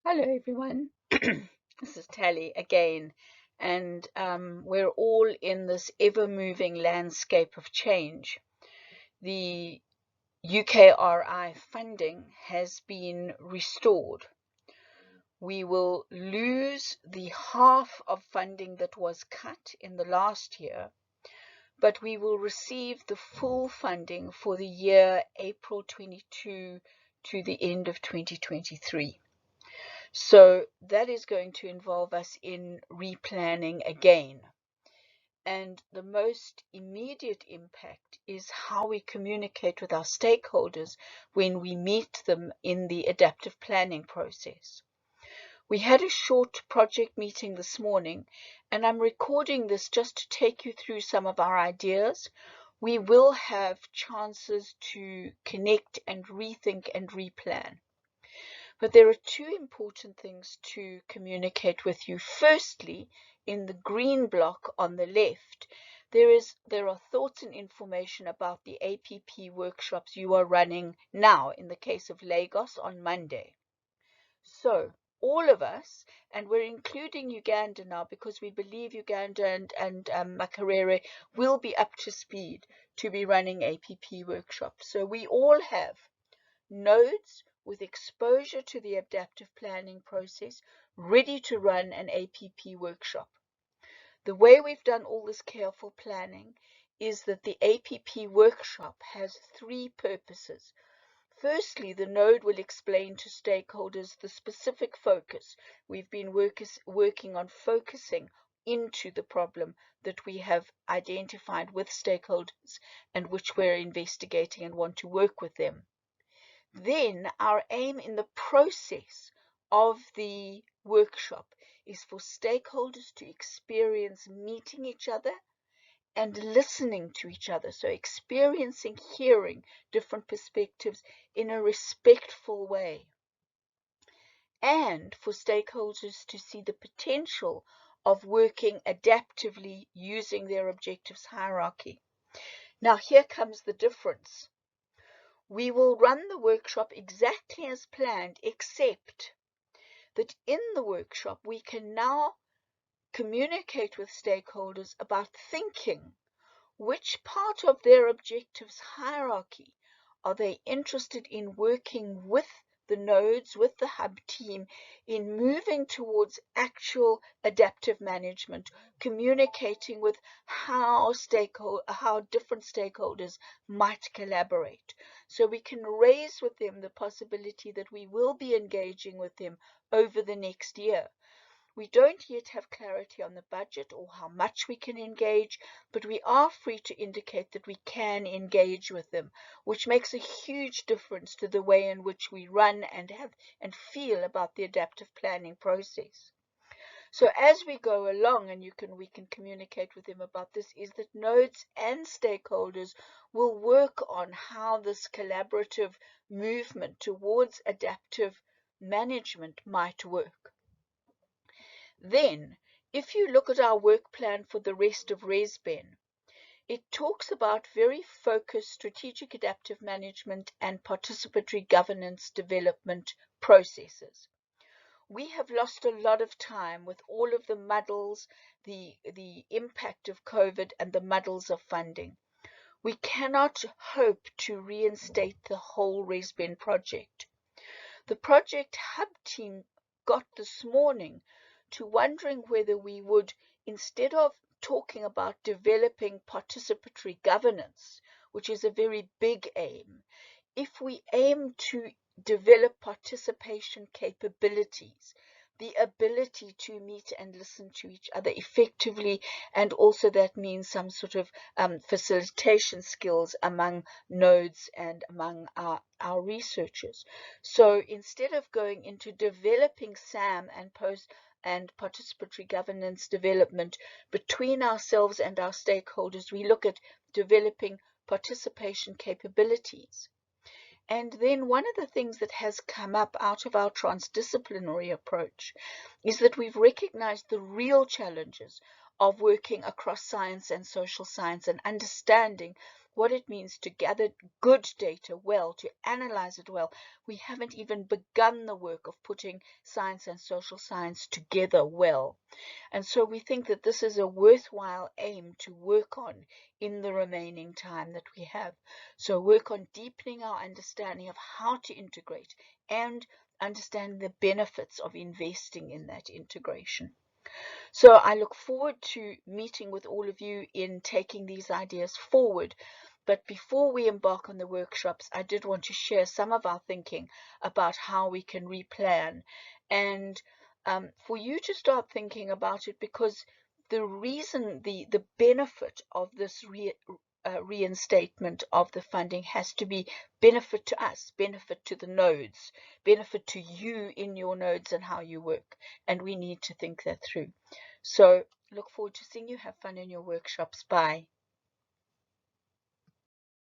Hello, everyone. This is Tally again, and we're all in this ever-moving landscape of change. The UKRI funding has been restored. We will lose the half of funding that was cut in the last year, but we will receive the full funding for the year April 22 to the end of 2023. So that is going to involve us in replanning again. And the most immediate impact is how we communicate with our stakeholders when we meet them in the adaptive planning process. We had a short project meeting this morning, and I'm recording this just to take you through some of our ideas. We will have chances to connect and rethink and replan. But there are two important things to communicate with you. Firstly, in the green block on the left, there are thoughts and information about the APP workshops you are running now in the case of Lagos on Monday. So all of us, and we're including Uganda now because we believe Uganda and Makerere will be up to speed to be running APP workshops. So we all have nodes with exposure to the adaptive planning process, ready to run an APP workshop. The way we've done all this careful planning is that the APP workshop has three purposes. Firstly, the node will explain to stakeholders the specific focus. We've been working on focusing into the problem that we have identified with stakeholders and which we're investigating and want to work with them. Then our aim in the process of the workshop is for stakeholders to experience meeting each other and listening to each other. So experiencing hearing different perspectives in a respectful way. And for stakeholders to see the potential of working adaptively using their objectives hierarchy. Now here comes the difference. We will run the workshop exactly as planned, except that in the workshop we can now communicate with stakeholders about thinking which part of their objectives hierarchy are they interested in working with the nodes, with the hub team, in moving towards actual adaptive management, communicating with how different stakeholders might collaborate. So we can raise with them the possibility that we will be engaging with them over the next year. We don't yet have clarity on the budget or how much we can engage, but we are free to indicate that we can engage with them, which makes a huge difference to the way in which we run and feel about the adaptive planning process. So as we go along, and we can communicate with them about this, is that nodes and stakeholders will work on how this collaborative movement towards adaptive management might work. Then, if you look at our work plan for the rest of ResBen, it talks about very focused strategic adaptive management and participatory governance development processes. We have lost a lot of time with all of the muddles, the impact of COVID and the muddles of funding. We cannot hope to reinstate the whole ResBen project. The project hub team got this morning to wondering whether we would, instead of talking about developing participatory governance, which is a very big aim, if we aim to develop participation capabilities, the ability to meet and listen to each other effectively, and also that means some sort of facilitation skills among nodes and among our researchers. So instead of going into developing SAM and participatory governance development between ourselves and our stakeholders, we look at developing participation capabilities. And then one of the things that has come up out of our transdisciplinary approach is that we've recognized the real challenges of working across science and social science and understanding what it means to gather good data well, to analyze it well. We haven't even begun the work of putting science and social science together well. And so we think that this is a worthwhile aim to work on in the remaining time that we have. So work on deepening our understanding of how to integrate and understand the benefits of investing in that integration. So I look forward to meeting with all of you in taking these ideas forward. But before we embark on the workshops, I did want to share some of our thinking about how we can replan, and for you to start thinking about it, because the reason, the benefit of this reinstatement of the funding has to be benefit to us, benefit to the nodes, benefit to you in your nodes and how you work. And we need to think that through. So look forward to seeing you. Have fun in your workshops. Bye.